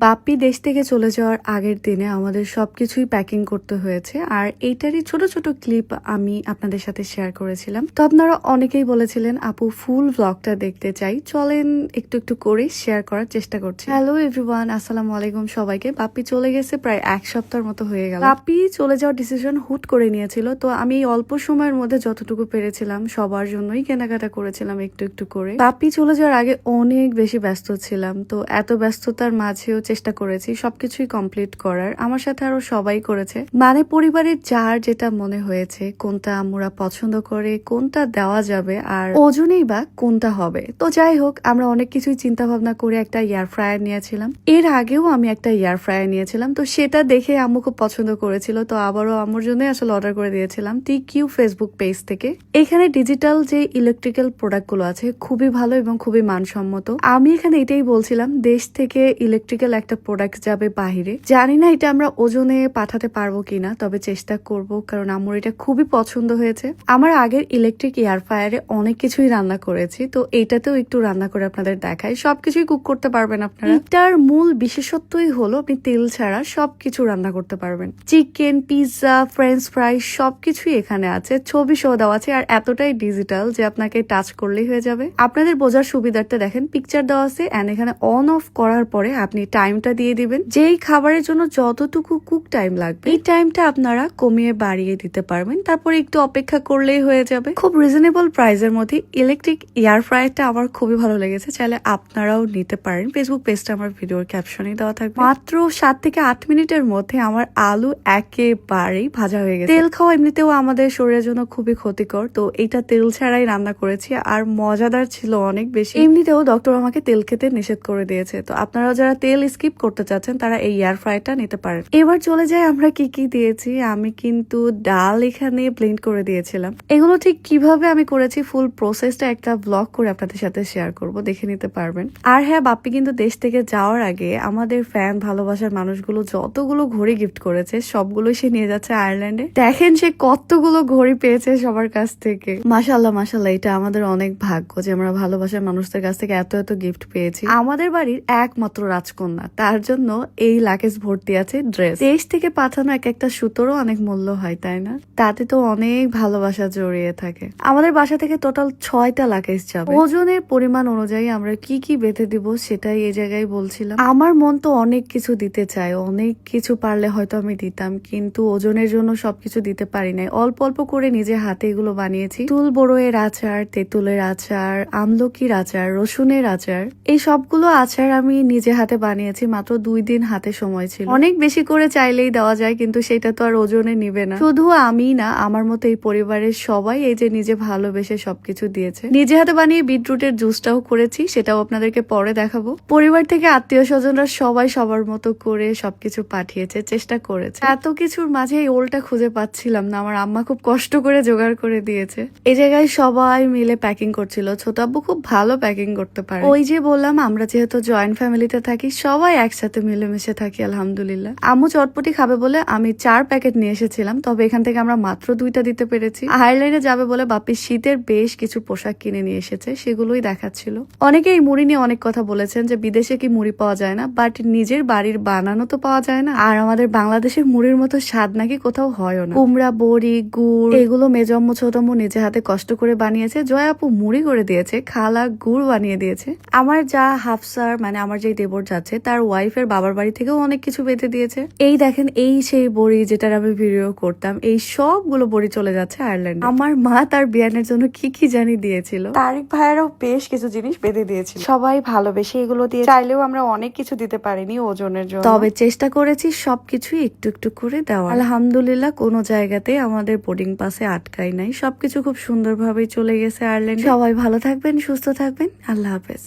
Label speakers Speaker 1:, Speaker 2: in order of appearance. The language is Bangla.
Speaker 1: বাপ্পি দেশ থেকে চলে যাওয়ার আগের দিনে আমাদের সবকিছুই প্যাকিং করতে হয়েছে, আর এইটারই ছোট ছোট ক্লিপ আমি আপনাদের সাথে শেয়ার করেছিলাম। তো আপনারা অনেকেই বলেছিলেন আপু ফুল ব্লগটা দেখতে চাই, চলেন একটু একটু করে শেয়ার করার চেষ্টা করছি। হ্যালো এভরিওয়ান, আসসালামু আলাইকুম সবাইকে। বাপ্পি চলে গেছে প্রায় এক সপ্তাহের মতো হয়ে গেল। বাপ্পি চলে যাওয়ার ডিসিশন হুট করে নিয়েছিল, তো আমি এই অল্প সময়ের মধ্যে যতটুকু পেরেছিলাম সবার জন্যই কেনাকাটা করেছিলাম একটু একটু করে। বাপ্পি চলে যাওয়ার আগে অনেক বেশি ব্যস্ত ছিলাম, তো এত ব্যস্ততার মাঝেও চেষ্টা করেছি সবকিছুই কমপ্লিট করার। আমার সাথে আরো সবাই করেছে, মানে পরিবারের যার যেটা মনে হয়েছে, কোনটা আমরা পছন্দ করে কোনটা দেওয়া যাবে আর ওজনেই বা কোনটা হবে। তো যাই হোক, আমরা অনেক কিছুই চিন্তা ভাবনা করে একটা এয়ার ফ্রায়ার নিয়েছিলাম। এর আগেও আমি একটা এয়ার ফ্রায়ার নিয়েছিলাম, তো সেটা দেখে আম্মু খুব পছন্দ করেছিল, তো আবারও আম্মুর জন্য আসলে অর্ডার করে দিয়েছিলাম টিকিউ ফেসবুক পেজ থেকে। এখানে ডিজিটাল যে ইলেকট্রিক্যাল প্রোডাক্ট গুলো আছে খুবই ভালো এবং খুবই মানসম্মত। আমি এখানে এটাই বলছিলাম, দেশ থেকে ইলেকট্রিক্যাল একটা প্রোডাক্ট যাবে বাহিরে, জানি না এটা আমরা ওজনে পাঠাতে পারবো কিনা, তবে চেষ্টা করব, কারণ আমার এটা খুবই পছন্দ হয়েছে। আমার আগের ইলেকট্রিক এয়ার ফ্রায়ারে অনেক কিছুই রান্না করেছি, তো এইটাতেও একটু রান্না করে আপনাদের দেখাই। সবকিছুই কুক করতে পারবেন আপনারা। এটার মূল বিশেষত্বই হলো আপনি তেল ছাড়া সবকিছু রান্না করতে পারবেন। চিকেন, পিৎজা, ফ্রেঞ্চ ফ্রাই সবকিছুই এখানে আছে, ছবি সহ দেওয়া আছে, আর এতটাই ডিজিটাল যে আপনাকে টাচ করলেই হয়ে যাবে। আপনাদের বোঝার সুবিধার্থে দেখেন পিকচার দেওয়া আছে, এন্ড এখানে অন অফ করার পরে আপনি টাইমটা দিয়ে দিবেন, যেই খাবারের জন্য যতটুকু কুক টাইম লাগবে এই টাইমটা আপনারা কমিয়ে বাড়িয়ে দিতে পারবেন, তারপরে একটু অপেক্ষা করলেই হয়ে যাবে। খুব রিজনেবল প্রাইসের মধ্যে ইলেকট্রিক এয়ার ফ্রায়ারটা আমার খুবই ভালো লেগেছে, চাইলে আপনারাও নিতে পারেন। ফেসবুক পেজটা আমার ভিডিওর ক্যাপশনে দেওয়া থাকবে। মাত্র 7 থেকে 8 মিনিটের মধ্যে আমার আলু একেবারেই ভাজা হয়ে গেছে। তেল খাওয়া এমনিতেও আমাদের শরীরের জন্য খুবই ক্ষতিকর, তো এটা তেল ছাড়াই রান্না করেছি আর মজাদার ছিল অনেক বেশি। এমনিতেও ডক্টর আমাকে তেল খেতে নিষেধ করে দিয়েছে, তো আপনারা যারা তেল স্কিপ করতে চাচ্ছেন তারা এই এয়ার ফ্রাইটা নিতে পারেন। এবার চলে যাই আমরা কি কি দিয়েছি। আমি কিন্তু ডাল এখানে ব্লেন্ড করে দিয়েছিলাম। এগুলো ঠিক কিভাবে আমি করেছি ফুল প্রসেসটা একটা ব্লগ করে আপনাদের সাথে শেয়ার করব, দেখে নিতে পারবেন। আর হ্যাঁ, বাপ্পি কিন্তু দেশ থেকে যাওয়ার আগে আমাদের ফ্যান ভালোবাসার মানুষগুলো যতগুলো ঘড়ি গিফট করেছে সবগুলো সে নিয়ে যাচ্ছে আয়ারল্যান্ডে। দেখেন সে কতগুলো ঘড়ি পেয়েছে সবার কাছ থেকে। মাশাল্লাহ মাশাল্লাহ, এটা আমাদের অনেক ভাগ্য যে আমরা ভালোবাসার মানুষদের কাছ থেকে এত এত গিফট পেয়েছি। আমাদের বাড়ির একমাত্র রাজকন্যা, তার জন্য এই লাকেজ ভর্তি আছে ড্রেস। দেশ থেকে পাঠানো এক একটা সুতোরও অনেক মূল্য হয়, তাই না? তাতে তো অনেক ভালোবাসা জড়িয়ে থাকে। আমাদের বাসা থেকে টোটাল 6টা লাকেজ যাবে। ওজনের পরিমাণ অনুযায়ী আমরা কি কি বেঁধে দিব সেটাই এই জায়গায় বলছিলাম। আমার মন তো অনেক কিছু দিতে চায়, অনেক কিছু পারলে হয়তো আমি দিতাম, কিন্তু ওজনের জন্য সবকিছু দিতে পারি নাই। অল্প অল্প করে নিজে হাতে এগুলো বানিয়েছি। তুল বড়ইয়ের আচার, তেঁতুলের আচার, আমলকির আচার, রসুনের আচার, এই সবগুলো আচার আমি নিজে হাতে বানিয়েছি। মাত্র 2 দিন হাতে সময় ছিল। অনেক বেশি করে চাইলেই দেওয়া যায়, কিন্তু সেটা তো আর ওজনে নিবে না। শুধু আমি না, আমার মতো এই পরিবারের সবাই এই যে নিজে ভালোবেসে সবকিছু দিয়েছে। নিজে হাতে বানিয়ে বিটরুটের জুসটাও করেছি, সেটাও আপনাদেরকে পরে দেখাবো। পরিবার থেকে আত্মীয় স্বজনরা সবাই সবার মতো করে সবকিছু পাঠিয়েছে, চেষ্টা করেছে। এত কিছুর মাঝে এই ওলটা খুঁজে পাচ্ছিলাম না, আমার আম্মা খুব কষ্ট করে জোগাড় করে দিয়েছে। এই জায়গায় সবাই মিলে প্যাকিং করছিল। ছোট আব্বু খুব ভালো প্যাকিং করতে পারে। ওই যে বললাম, আমরা যেহেতু জয়েন্ট ফ্যামিলিতে থাকি, সবাই একসাথে মিলেমিশে থাকি আলহামদুলিল্লাহ। আম্মু চটপটি খাবে বলে আমি 4 প্যাকেট নিয়ে এসেছিলাম, তবে এখান থেকে আমরা মাত্র 2টা দিতে পেরেছি। আয়ারল্যান্ডে যাবে বলে বাপ্পি শীতের বেশ কিছু পোশাক কিনে নিয়ে এসেছে, সেগুলোই দেখাচ্ছিল। অনেকে এই মুড়ি নিয়ে অনেক কথা বলেছেন যে বিদেশে কি মুড়ি পাওয়া যায় না, বাট নিজের বাড়ির বানানো তো পাওয়া যায় না। আর আমাদের বাংলাদেশের মুড়ির মতো স্বাদ নাকি কোথাও হয়ও না। কুমড়া, বড়ি, গুড় এগুলো মেজম্মু ছোটম্মু নিজে হাতে কষ্ট করে বানিয়েছে। জয় আপু মুড়ি করে দিয়েছে, খালা গুড় বানিয়ে দিয়েছে। আমার যা হাফসার, মানে আমার যে দেবর যাচ্ছে, তার ওয়াইফের বাবার বাড়ি থেকেও অনেক কিছু বেঁধে দিয়েছে। এই দেখেন, এই সেই বড়ি যেটার আমি ভিডিও করতাম, এই সবগুলো বড়ি চলে যাচ্ছে আয়ারল্যান্ডে। আমার মা তার বিয়ানের জন্য কি কি জানি দিয়েছিল। তারিক ভাইয়েরও বেশ কিছু জিনিস বেঁধে দিয়েছিল। সবাই ভালোবেসে এগুলো দিয়ে, চাইলেও আমরা অনেক কিছু দিতে পারিনি ওজনের জন্য, তবে চেষ্টা করেছি সবকিছুই একটু একটু করে দেওয়া। আলহামদুলিল্লাহ, কোনো জায়গাতে আমাদের বোর্ডিং পাসে আটকাই নাই, সবকিছু খুব সুন্দরভাবেই চলে গেছে আয়ারল্যান্ডে। সবাই ভালো থাকবেন, সুস্থ থাকবেন, আল্লাহ হাফেজ।